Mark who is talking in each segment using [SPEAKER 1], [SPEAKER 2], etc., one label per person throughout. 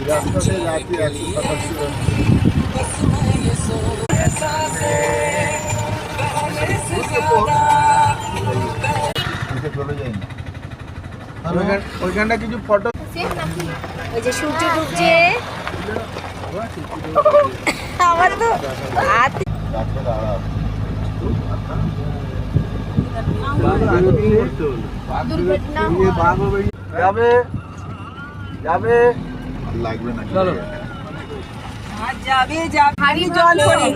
[SPEAKER 1] रास्ता से जाती है 187 চলে যাই না ওইখানটা কিছু ফটো
[SPEAKER 2] ওই যে সূর্য ডুবছে আমার তো হাত দুর্ঘটনা
[SPEAKER 1] যাবে যাবে লাগবে না চলো
[SPEAKER 2] যাবে যাবে হাড়ি জল পড়ে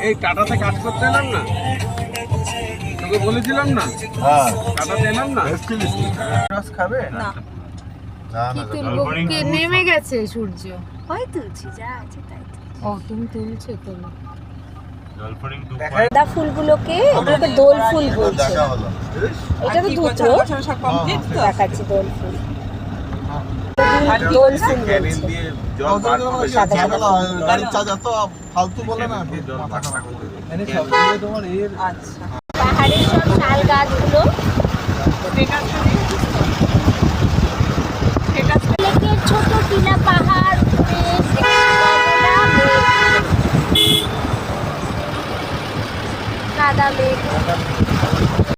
[SPEAKER 3] এই টাটাতে কাজ করতে এলাম না, তোকে বলেছিলাম না?
[SPEAKER 1] হ্যাঁ
[SPEAKER 3] টাটাতে এলাম না।
[SPEAKER 1] রস খাবে না না না
[SPEAKER 4] কে নেমে গেছে সূর্য?
[SPEAKER 2] হয় তুলছি যা আছে তাই
[SPEAKER 4] ও তুমি তুলছো তোলো।
[SPEAKER 2] গাঁদা ফুলগুলোকে এগুলোকে দোল ফুল বলছে।
[SPEAKER 1] দেখা হলো
[SPEAKER 2] এটা তো দুটো দেখাচ্ছি দোল ফুল। দোল ফুল বলছে। সাদা সাদা
[SPEAKER 1] গাড়ির চার্জ এত ফালতু বলে না
[SPEAKER 2] পাহাড়ের সব শাল গাছগুলো